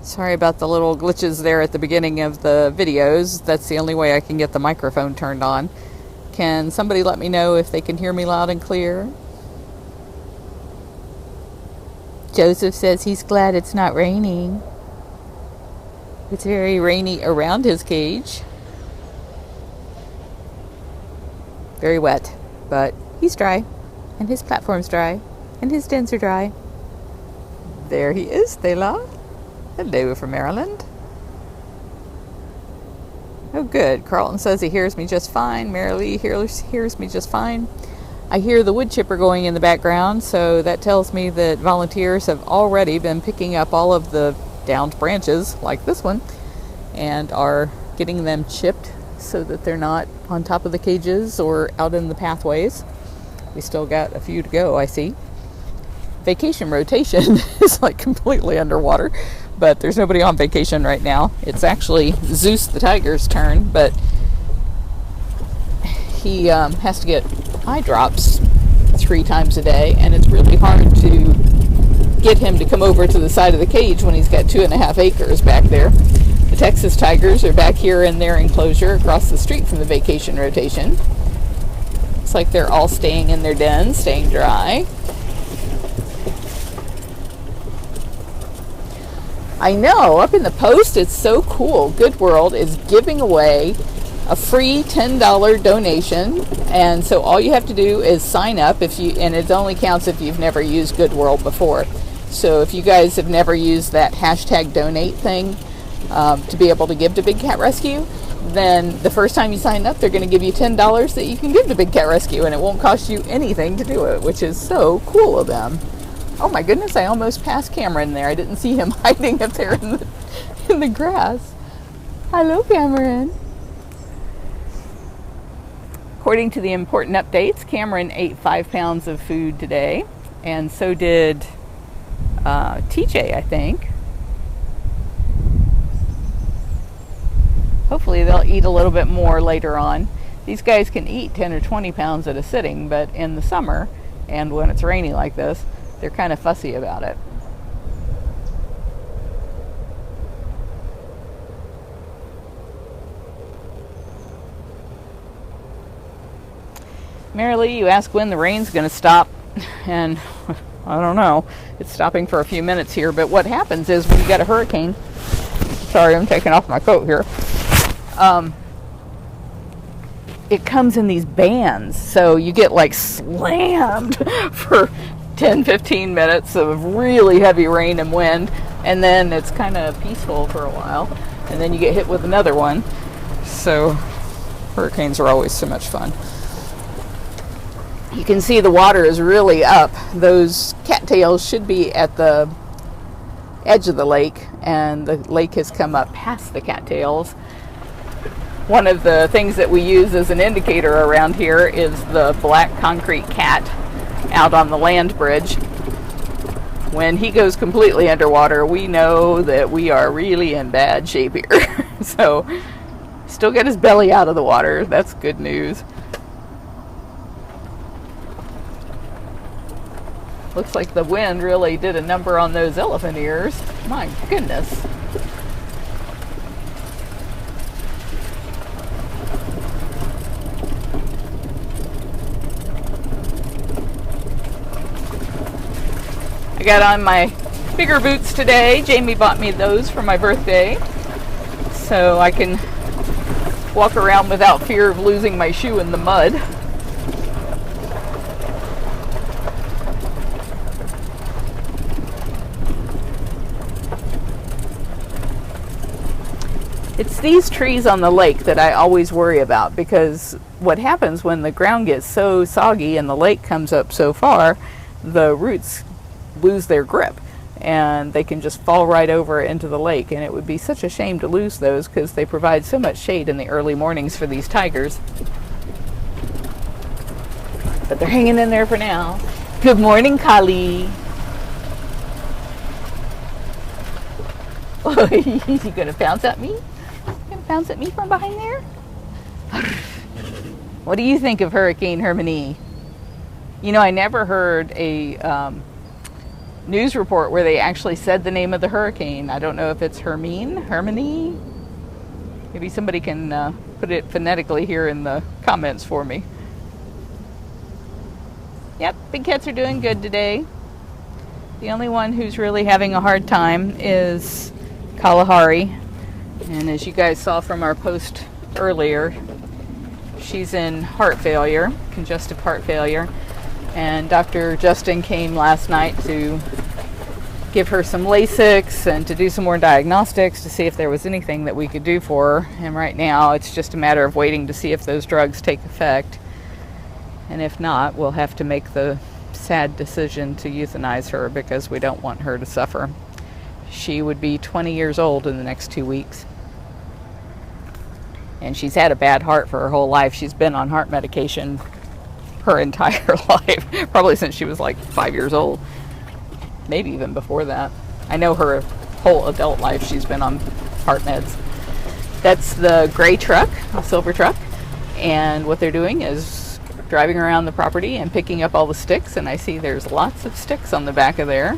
Sorry about the little glitches there at the beginning of the videos. That's the only way I can get the microphone turned on. Can somebody let me know if they can hear me loud and clear? Joseph says he's glad it's not raining. It's very rainy around his cage. Very wet, but he's dry, and his platform's dry, and his dens are dry. There he is, Stella. Hello from Maryland. Oh good, Carlton says he hears me just fine. Marilee hears me just fine. I hear the wood chipper going in the background, so that tells me that volunteers have already been picking up all of the downed branches, like this one, and are getting them chipped so that they're not on top of the cages or out in the pathways. We still got a few to go, I see. Vacation rotation is like completely underwater, but there's nobody on vacation right now. It's actually Zeus the tiger's turn, but he has to get eye drops 3 times a day, and it's really hard to get him to come over to the side of the cage when he's got 2.5 acres back there. The Texas tigers are back here in their enclosure across the street from the vacation rotation. Looks like they're all staying in their dens, staying dry. I know, up in the post, it's so cool. Good World is giving away a free $10 donation, and so all you have to do is sign up, and it only counts if you've never used Good World before. So if you guys have never used that hashtag donate thing to be able to give to Big Cat Rescue, then the first time you sign up, they're going to give you $10 that you can give to Big Cat Rescue, and it won't cost you anything to do it, which is so cool of them. Oh my goodness, I almost passed Cameron there. I didn't see him hiding up there in the grass. Hello, Cameron. According to the important updates, Cameron ate 5 pounds of food today, and so did TJ, I think. Hopefully they'll eat a little bit more later on. These guys can eat 10 or 20 pounds at a sitting, but in the summer, and when it's rainy like this, they're kind of fussy about it. Marilee, you ask when the rain's going to stop, and I don't know. It's stopping for a few minutes here, but what happens is when you get a hurricane, sorry, I'm taking off my coat here, it comes in these bands, so you get like slammed for 10-15 minutes of really heavy rain and wind, and then it's kind of peaceful for a while, and then you get hit with another one. So hurricanes are always so much fun. You can see the water is really up. Those cattails should be at the edge of the lake, and the lake has come up past the cattails. One of the things that we use as an indicator around here is the black concrete cat out on the land bridge. When he goes completely underwater, we know that we are really in bad shape here. So, still get his belly out of the water. That's good news. Looks like the wind really did a number on those elephant ears. My goodness. I got on my bigger boots today. Jamie bought me those for my birthday, so I can walk around without fear of losing my shoe in the mud. It's these trees on the lake that I always worry about, because what happens when the ground gets so soggy and the lake comes up so far, the roots lose their grip and they can just fall right over into the lake, and it would be such a shame to lose those because they provide so much shade in the early mornings for these tigers. But they're hanging in there for now. Good morning, Kali. Oh, you gonna pounce at me? You gonna pounce at me from behind there? What do you think of Hurricane Hermine? You know, I never heard a news report where they actually said the name of the hurricane. I don't know if it's Hermine. Maybe somebody can put it phonetically here in the comments for me. Yep, big cats are doing good today. The only one who's really having a hard time is Kalahari. And as you guys saw from our post earlier, she's in heart failure, congestive heart failure. And Dr. Justin came last night to give her some Lasix and to do some more diagnostics to see if there was anything that we could do for her. And right now it's just a matter of waiting to see if those drugs take effect. And if not, we'll have to make the sad decision to euthanize her because we don't want her to suffer. She would be 20 years old in the next 2 weeks. And she's had a bad heart for her whole life. She's been on heart medication her entire life, probably since she was like 5 years old, maybe even before that. I know her whole adult life she's been on heart meds. That's the gray truck, the silver truck, and what they're doing is driving around the property and picking up all the sticks, and I see there's lots of sticks on the back of there.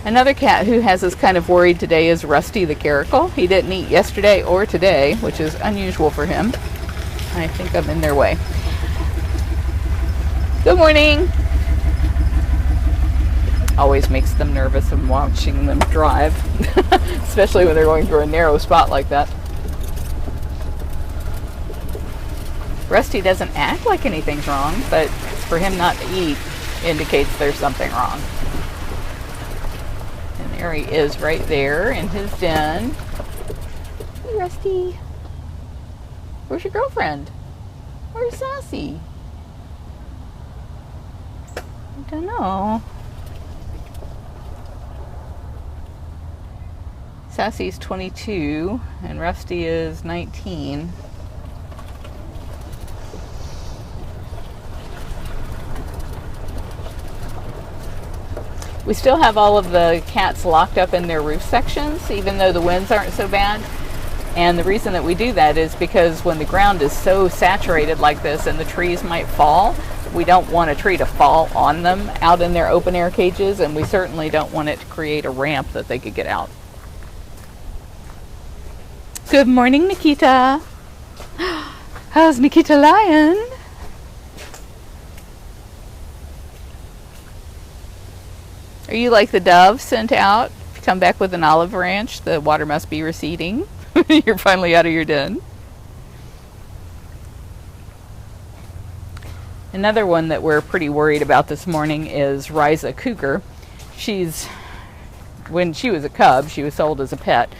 Another cat who has us kind of worried today is Rusty the Caracal. He didn't eat yesterday or today, which is unusual for him. I think I'm in their way. Good morning. Always makes them nervous of watching them drive, especially when they're going through a narrow spot like that. Rusty doesn't act like anything's wrong, but for him not to eat indicates there's something wrong. And there he is right there in his den. Hey, Rusty. Where's your girlfriend? Where's Sassy? I don't know. Sassy's 22 and Rusty is 19. We still have all of the cats locked up in their roof sections, even though the winds aren't so bad. And the reason that we do that is because when the ground is so saturated like this and the trees might fall, we don't want a tree to fall on them out in their open air cages, and we certainly don't want it to create a ramp that they could get out. Good morning, Nikita. How's Nikita lying? Are you like the dove sent out? If you come back with an olive branch, the water must be receding. You're finally out of your den. Another one that we're pretty worried about this morning is Riza Cougar. When she was a cub, she was sold as a pet,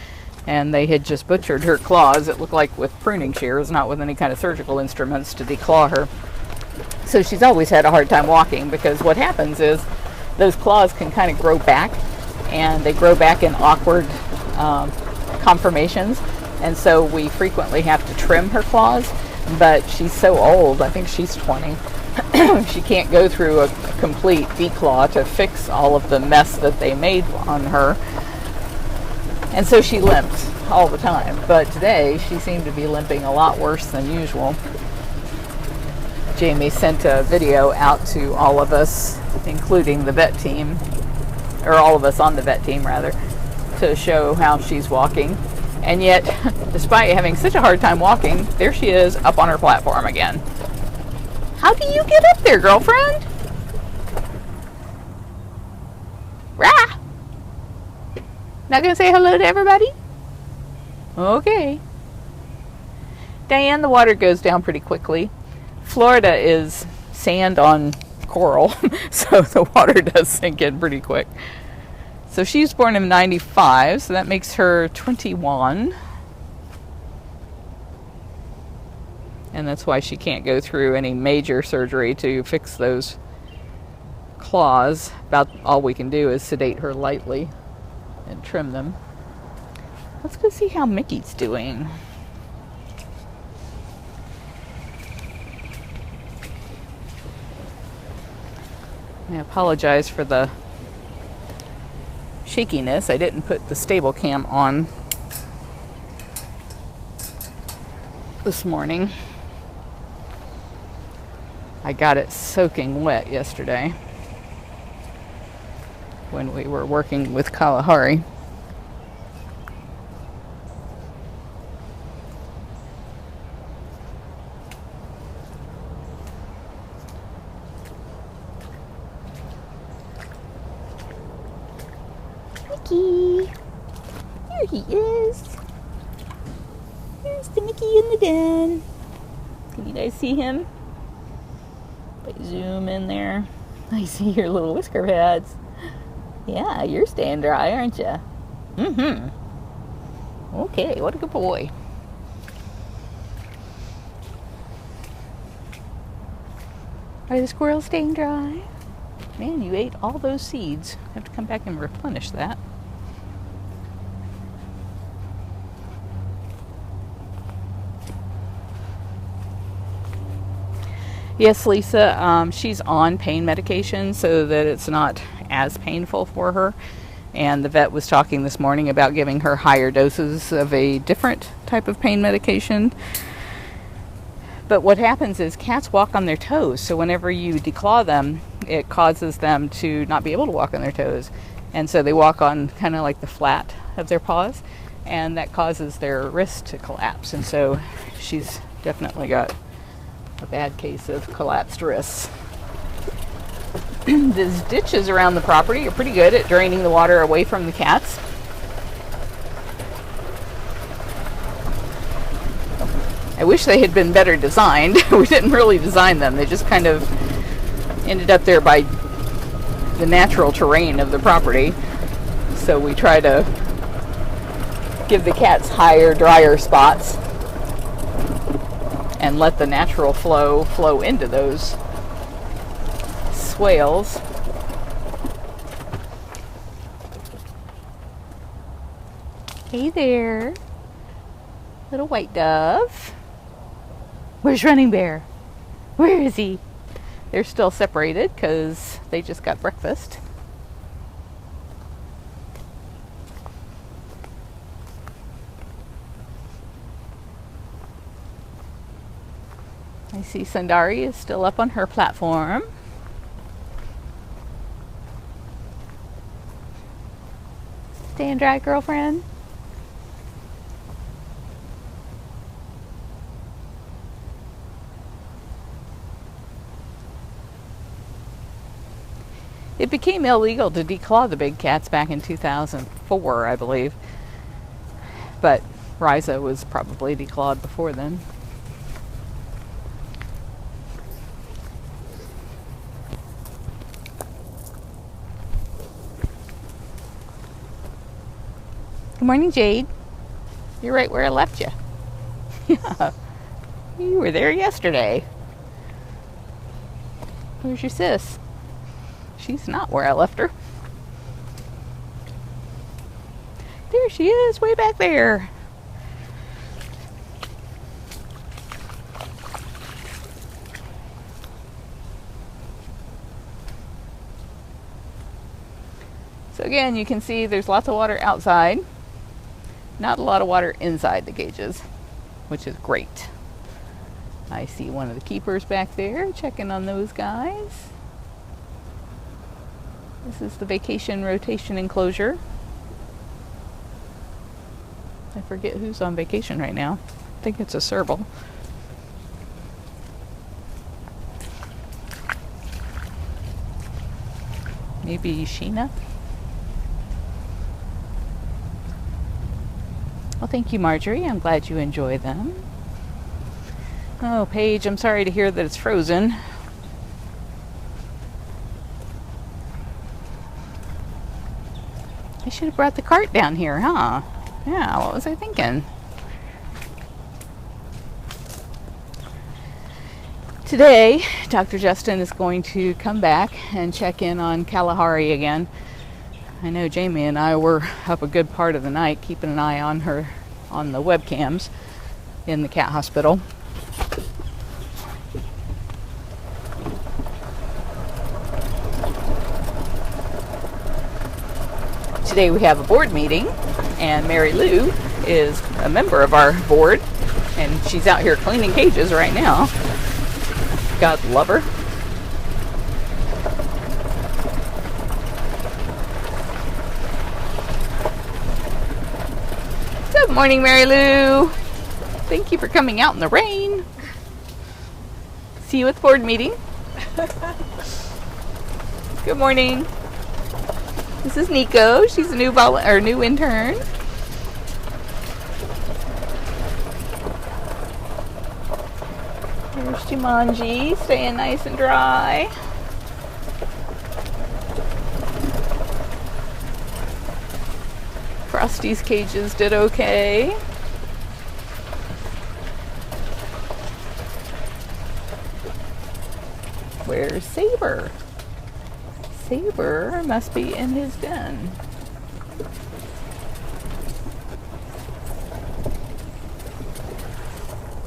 and they had just butchered her claws. It looked like with pruning shears, not with any kind of surgical instruments to declaw her. So she's always had a hard time walking, because what happens is those claws can kind of grow back, and they grow back in awkward conformations, and so we frequently have to trim her claws. But she's so old, I think she's 20, she can't go through a complete declaw to fix all of the mess that they made on her, and so she limps all the time. But today she seemed to be limping a lot worse than usual. Jamie sent a video out to all of us, including the vet team, or all of us on the vet team rather, to show how she's walking. And yet, despite having such a hard time walking, there she is up on her platform again. How do you get up there, girlfriend? Rah! Not gonna say hello to everybody? Okay. Diane, the water goes down pretty quickly. Florida is sand on coral, so the water does sink in pretty quick. So she's born in 95, so that makes her 21. And that's why she can't go through any major surgery to fix those claws. About all we can do is sedate her lightly and trim them. Let's go see how Mickey's doing. I apologize for the shakiness. I didn't put the stable cam on this morning. I got it soaking wet yesterday when we were working with Kalahari. Mickey! Here he is! Here's the Mickey in the den. Can you guys see him? If I zoom in there, I see your little whisker pads. Yeah, you're staying dry, aren't you? Mm-hmm. Okay, what a good boy. Are the squirrels staying dry? Man, you ate all those seeds. Have to come back and replenish that. Yes, Lisa, she's on pain medication so that it's not as painful for her. And the vet was talking this morning about giving her higher doses of a different type of pain medication. But what happens is cats walk on their toes. So whenever you declaw them, it causes them to not be able to walk on their toes. And so they walk on kind of like the flat of their paws. And that causes their wrist to collapse. And so she's definitely got a bad case of collapsed wrists. The ditches around the property are pretty good at draining the water away from the cats. I wish they had been better designed. We didn't really design them. They just kind of ended up there by the natural terrain of the property. So we try to give the cats higher, drier spots and let the natural flow into those swales. Hey there, little white dove. Where's Running Bear? Where is he? They're still separated because they just got breakfast. I see Sundari is still up on her platform. Staying dry, girlfriend? It became illegal to declaw the big cats back in 2004, I believe. But Riza was probably declawed before then. Good morning, Jade. You're right where I left you. Yeah, you were there yesterday. Where's your sis? She's not where I left her. There she is, way back there. So again, you can see there's lots of water outside. Not a lot of water inside the cages, which is great. I see one of the keepers back there checking on those guys. This is the vacation rotation enclosure. I forget who's on vacation right now. I think it's a serval. Maybe Sheena? Well, thank you, Marjorie. I'm glad you enjoy them. Oh, Paige, I'm sorry to hear that it's frozen. I should have brought the cart down here, huh? Yeah, what was I thinking? Today, Dr. Justin is going to come back and check in on Kalahari again. I know Jamie and I were up a good part of the night keeping an eye on her on the webcams in the cat hospital. Today we have a board meeting, and Mary Lou is a member of our board, and she's out here cleaning cages right now. God love her. Good morning, Mary Lou. Thank you for coming out in the rain. See you at the board meeting. Good morning. This is Nico. She's a new new intern. Here's Jumanji, staying nice and dry. Frosty's cages did okay. Where's Saber? Saber must be in his den.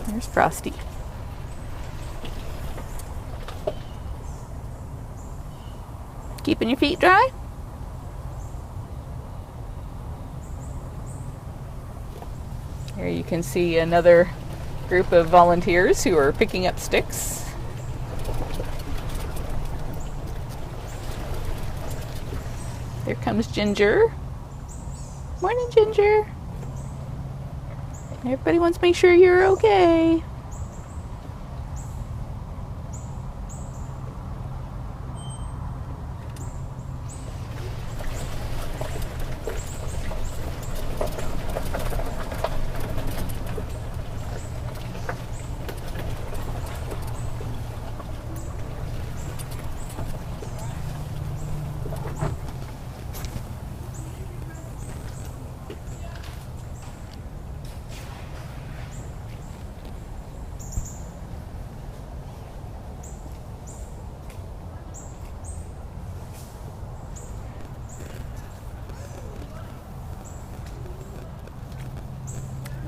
There's Frosty. Keeping your feet dry? Here you can see another group of volunteers who are picking up sticks. There comes Ginger. Morning, Ginger. Everybody wants to make sure you're okay.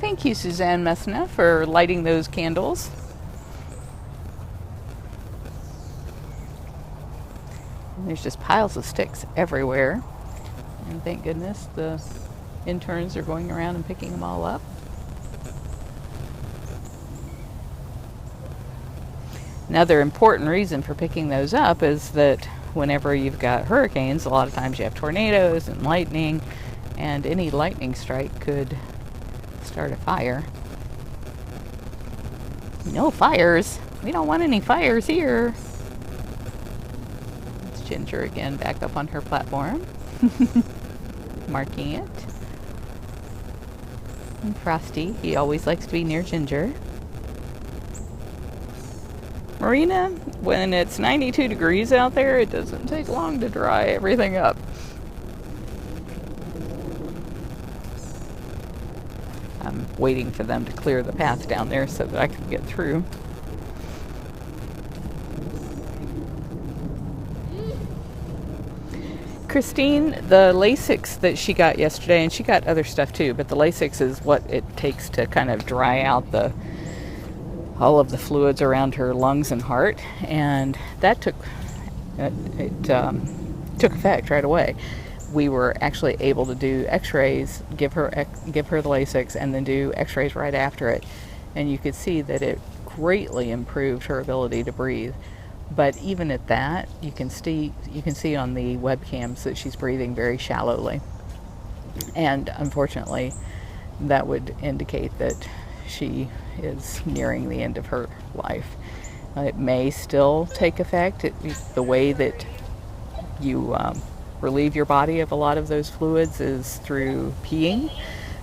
Thank you, Suzanne Messina, for lighting those candles. And there's just piles of sticks everywhere. And thank goodness the interns are going around and picking them all up. Another important reason for picking those up is that whenever you've got hurricanes, a lot of times you have tornadoes and lightning, and any lightning strike could start a fire. No fires. We don't want any fires here. It's Ginger again, back up on her platform. Marking it. And Frosty, he always likes to be near Ginger. Marina, when it's 92 degrees out there, it doesn't take long to dry everything up. I'm waiting for them to clear the path down there so that I can get through. Christine, the Lasix that she got yesterday, and she got other stuff too, but the Lasix is what it takes to kind of dry out all of the fluids around her lungs and heart, and that took effect right away. We were actually able to do x-rays, give her the Lasix, and then do x-rays right after it. And you could see that it greatly improved her ability to breathe. But even at that, you can see on the webcams that she's breathing very shallowly. And unfortunately, that would indicate that she is nearing the end of her life. It may still take effect. The way that you relieve your body of a lot of those fluids is through peeing.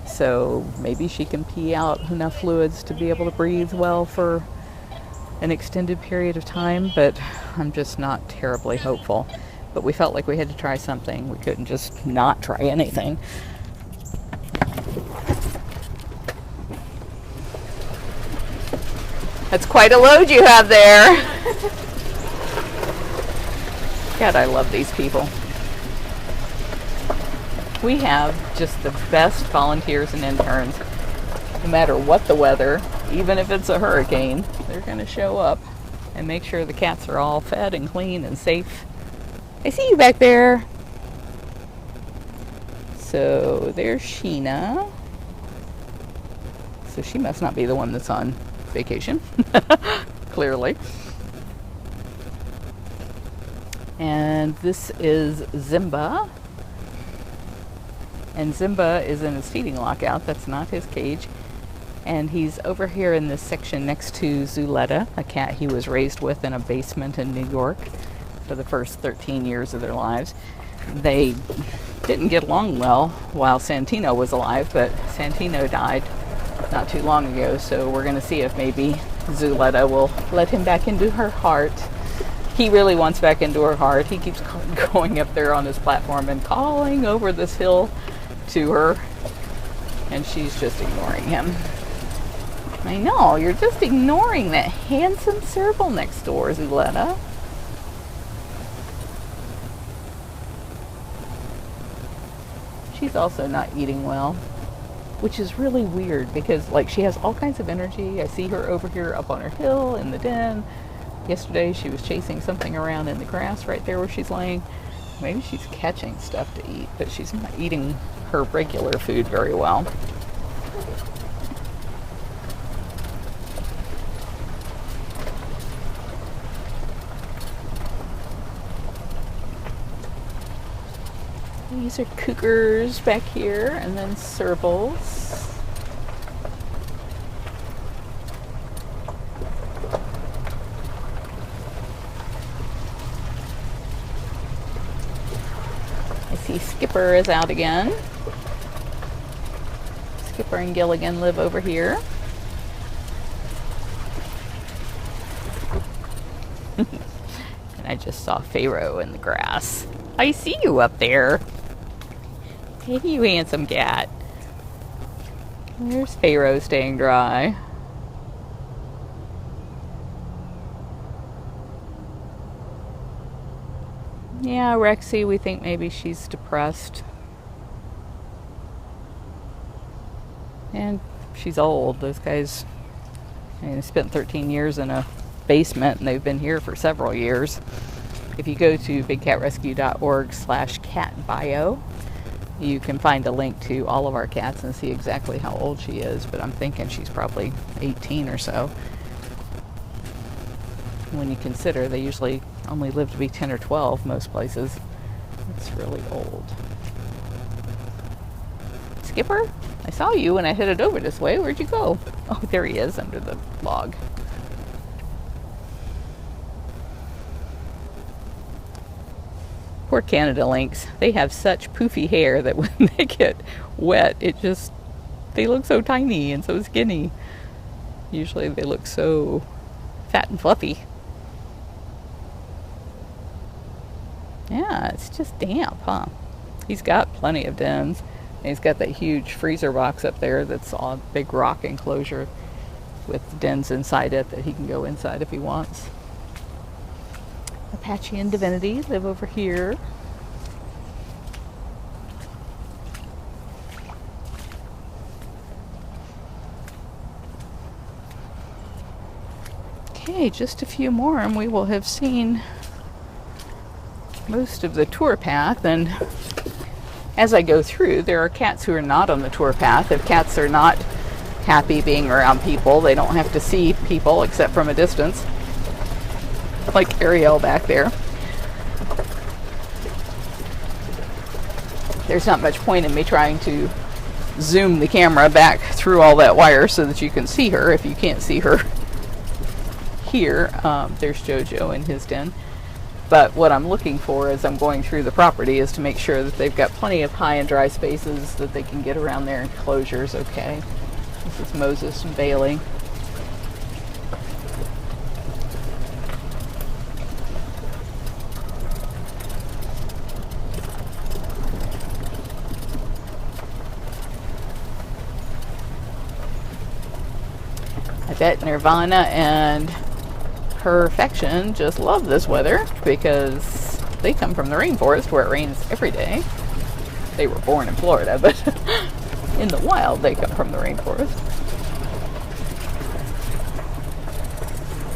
So maybe she can pee out enough fluids to be able to breathe well for an extended period of time, but I'm just not terribly hopeful. But we felt like we had to try something. We couldn't just not try anything. That's quite a load you have there. God, I love these people. We have just the best volunteers and interns. No matter what the weather, even if it's a hurricane, they're going to show up and make sure the cats are all fed and clean and safe. I see you back there. So there's Sheena. So she must not be the one that's on vacation, clearly. And this is Zimba. And Zimba is in his feeding lockout. That's not his cage. And he's over here in this section next to Zuletta, a cat he was raised with in a basement in New York for the first 13 years of their lives. They didn't get along well while Santino was alive, but Santino died not too long ago, so we're going to see if maybe Zuletta will let him back into her heart. He really wants back into her heart. He keeps going up there on his platform and calling over this hill to her, and she's just ignoring him. I know, you're just ignoring that handsome serval next door, Zuletta. She's also not eating well, which is really weird because like she has all kinds of energy. I see her over here up on her hill in the den. Yesterday she was chasing something around in the grass right there where she's laying. Maybe she's catching stuff to eat, but she's not eating her regular food very well. These are cougars back here, and then servals. I see Skipper is out again. Skipper and Gilligan live over here. And I just saw Pharaoh in the grass. I see you up there. Hey, you handsome cat. There's Pharaoh staying dry. Yeah, Rexy, we think maybe she's depressed. And she's old. Those guys, they spent 13 years in a basement, and they've been here for several years. If you go to bigcatrescue.org/catbio, you can find a link to all of our cats and see exactly how old she is, but I'm thinking she's probably 18 or so. When you consider they usually only live to be 10 or 12 most places. That's really old. Skipper, I saw you when I headed over this way. Where'd you go? Oh, there he is under the log. Poor Canada lynx. They have such poofy hair that when they get wet, they look so tiny and so skinny. Usually they look so fat and fluffy. Yeah, it's just damp, huh? He's got plenty of dens. And he's got that huge freezer box up there that's a big rock enclosure with dens inside it that he can go inside if he wants. Apache and Divinity live over here. Okay, just a few more and we will have seen most of the tour path. And as I go through, there are cats who are not on the tour path. If cats are not happy being around people, they don't have to see people except from a distance. Like Ariel back there. There's not much point in me trying to zoom the camera back through all that wire so that you can see her if you can't see her here. There's Jojo in his den. But what I'm looking for as I'm going through the property is to make sure that they've got plenty of high and dry spaces that they can get around their enclosures okay. This is Moses and Bailey. I bet Nirvana and her affection just love this weather because they come from the rainforest where it rains every day. They were born in Florida, but in the wild they come from the rainforest.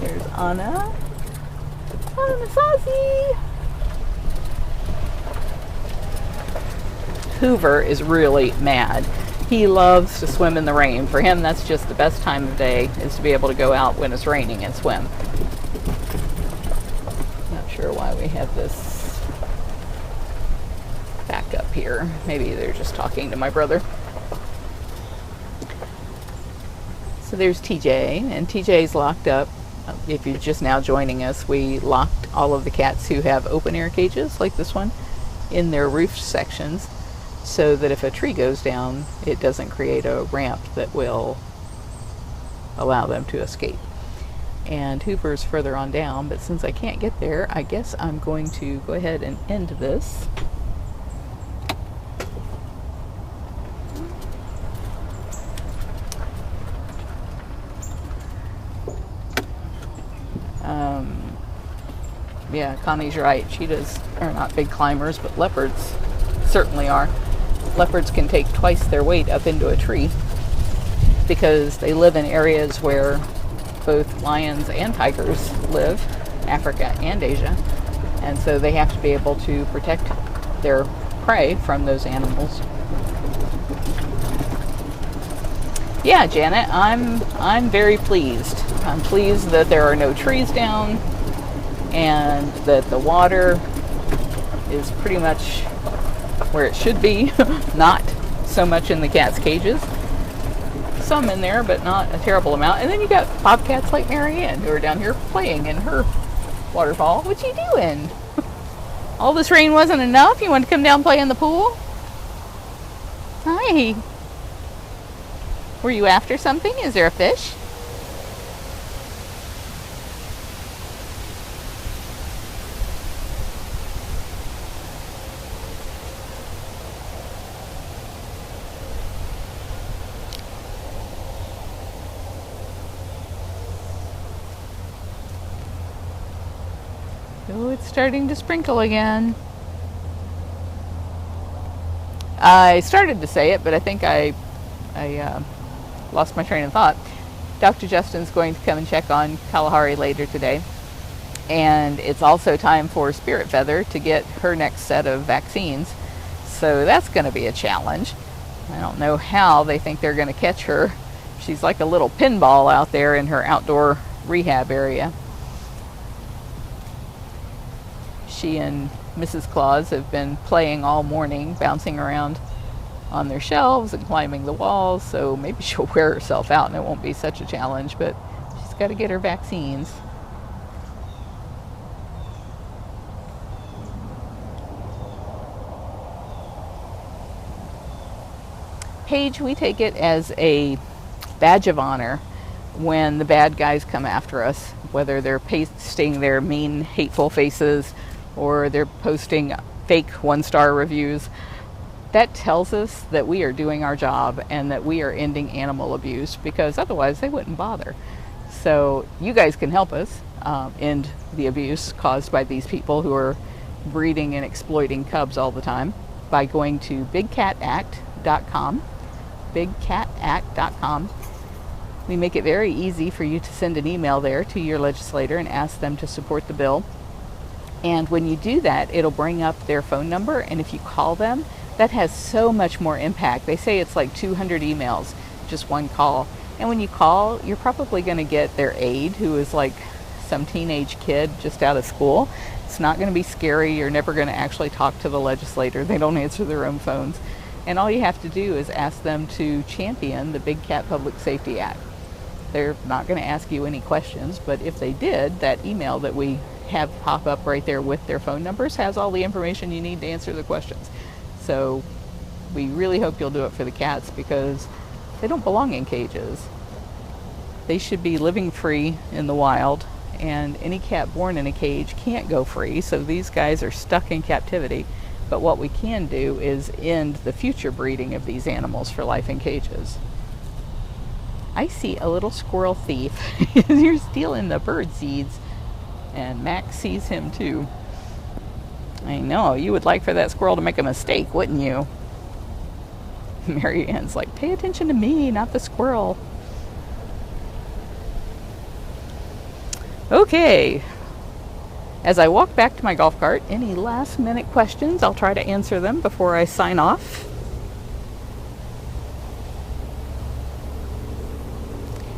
There's Anna. Anna Saucy! Hoover is really mad. He loves to swim in the rain. For him, that's just the best time of day, is to be able to go out when it's raining and swim. Not sure why we have this back up here. Maybe they're just talking to my brother. So there's TJ, and TJ's locked up. If you're just now joining us, we locked all of the cats who have open air cages, like this one, in their roof sections, so that if a tree goes down, it doesn't create a ramp that will allow them to escape. And Hoover's further on down, but since I can't get there, I guess I'm going to go ahead and end this. Yeah, Connie's right. Cheetahs are not big climbers, but leopards certainly are. Leopards can take twice their weight up into a tree because they live in areas where both lions and tigers live, Africa and Asia, and so they have to be able to protect their prey from those animals. Yeah, Janet, I'm very pleased. I'm pleased that there are no trees down and that the water is pretty much where it should be, not so much in the cats' cages. Some in there, but not a terrible amount. And then you got bobcats like Marianne who are down here playing in her waterfall. What you doing? All this rain wasn't enough? You want to come down and play in the pool? Hi. Were you after something? Is there a fish? Oh, it's starting to sprinkle again. I started to say it, but I think I lost my train of thought. Dr. Justin's going to come and check on Kalahari later today. And it's also time for Spirit Feather to get her next set of vaccines. So that's going to be a challenge. I don't know how they think they're going to catch her. She's like a little pinball out there in her outdoor rehab area. She and Mrs. Claus have been playing all morning, bouncing around on their shelves and climbing the walls, so maybe she'll wear herself out and it won't be such a challenge, but she's got to get her vaccines. Paige, we take it as a badge of honor when the bad guys come after us, whether they're pasting their mean, hateful faces or they're posting fake one-star reviews. That tells us that we are doing our job and that we are ending animal abuse, because otherwise they wouldn't bother. So you guys can help us end the abuse caused by these people who are breeding and exploiting cubs all the time by going to bigcatact.com. bigcatact.com. We make it very easy for you to send an email there to your legislator and ask them to support the bill. And when you do that, it'll bring up their phone number, and if you call them, that has so much more impact. They say it's like 200 emails, just one call. And when you call, you're probably going to get their aide, who is like some teenage kid just out of school. It's not going to be scary. You're never going to actually talk to the legislator. They don't answer their own phones. And all you have to do is ask them to champion the Big Cat Public Safety Act. They're not going to ask you any questions, but if they did, that email that we have pop up right there with their phone numbers has all the information you need to answer the questions. So we really hope you'll do it for the cats, because they don't belong in cages. They should be living free in the wild, and any cat born in a cage can't go free, so these guys are stuck in captivity. But what we can do is end the future breeding of these animals for life in cages. I see a little squirrel thief. You're stealing the bird seeds. And Max sees him too. I know, you would like for that squirrel to make a mistake, wouldn't you? Mary Ann's like, pay attention to me, not the squirrel. Okay. As I walk back to my golf cart, any last minute questions, I'll try to answer them before I sign off.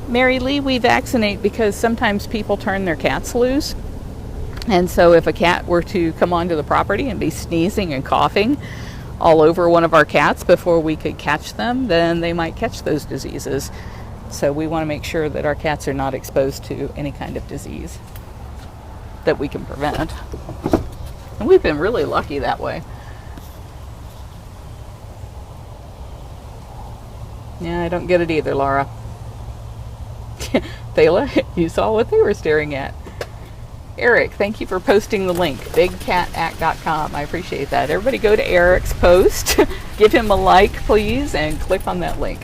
Mary Lee, we vaccinate because sometimes people turn their cats loose. And so if a cat were to come onto the property and be sneezing and coughing, all over one of our cats before we could catch them, then they might catch those diseases. So we want to make sure that our cats are not exposed to any kind of disease that we can prevent. And we've been really lucky that way. Yeah, I don't get it either, Laura. Thela, you saw what they were staring at. Eric, thank you for posting the link, bigcatact.com. I appreciate that. Everybody go to Eric's post, give him a like, please, and click on that link.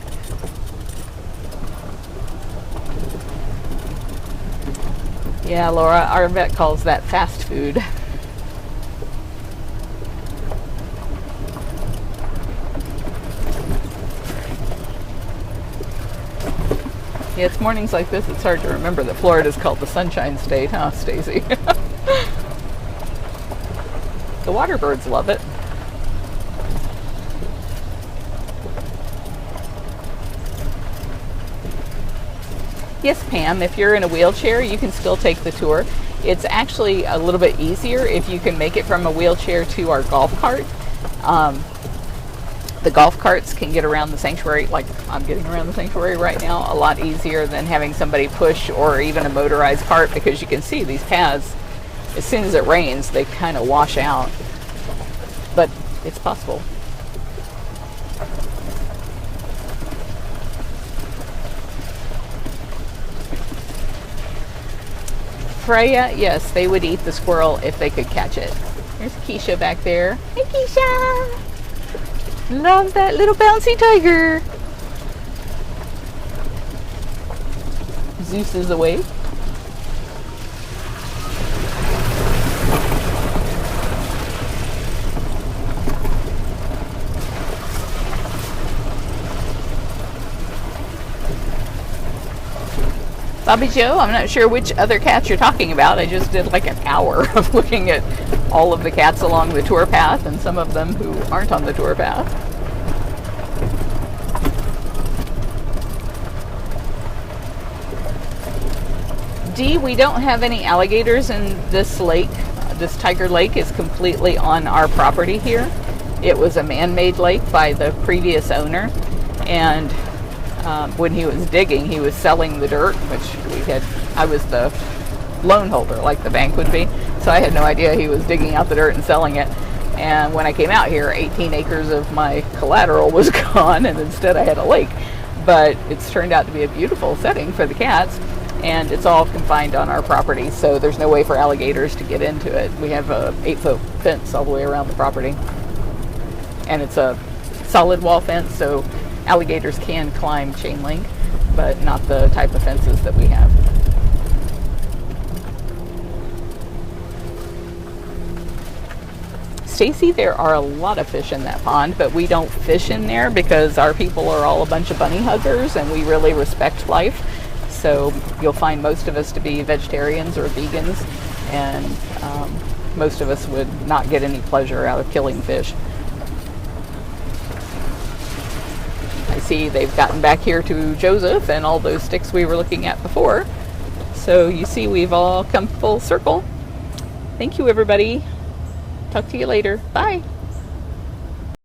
Yeah, Laura, our vet calls that fast food. Yeah, it's mornings like this, it's hard to remember that Florida's called the Sunshine State, huh, Stacy? The water birds love it. Yes, Pam, if you're in a wheelchair, you can still take the tour. It's actually a little bit easier if you can make it from a wheelchair to our golf cart. The golf carts can get around the sanctuary, like I'm getting around the sanctuary right now, a lot easier than having somebody push or even a motorized cart, because you can see these paths, as soon as it rains, they kind of wash out. But it's possible. Freya, yes, they would eat the squirrel if they could catch it. There's Keisha back there. Hey, Keisha! Love that little bouncy tiger. Zeus is awake. Bobby Joe, I'm not sure which other cats you're talking about. I just did like an hour of looking at all of the cats along the tour path and some of them who aren't on the tour path. D, we don't have any alligators in this lake. This Tiger Lake is completely on our property here. It was a man-made lake by the previous owner, and when he was digging, he was selling the dirt, which I was the loan holder, like the bank would be, so I had no idea he was digging out the dirt and selling it. And when I came out here, 18 acres of my collateral was gone, and instead I had a lake. But it's turned out to be a beautiful setting for the cats, and it's all confined on our property, so there's no way for alligators to get into it. We have a 8-foot fence all the way around the property, and it's a solid wall fence, so alligators can climb chain link, but not the type of fences that we have. Stacy, there are a lot of fish in that pond, but we don't fish in there because our people are all a bunch of bunny huggers and we really respect life. So you'll find most of us to be vegetarians or vegans, and most of us would not get any pleasure out of killing fish. I see they've gotten back here to Joseph and all those sticks we were looking at before. So you see we've all come full circle. Thank you, everybody. Talk to you later. Bye.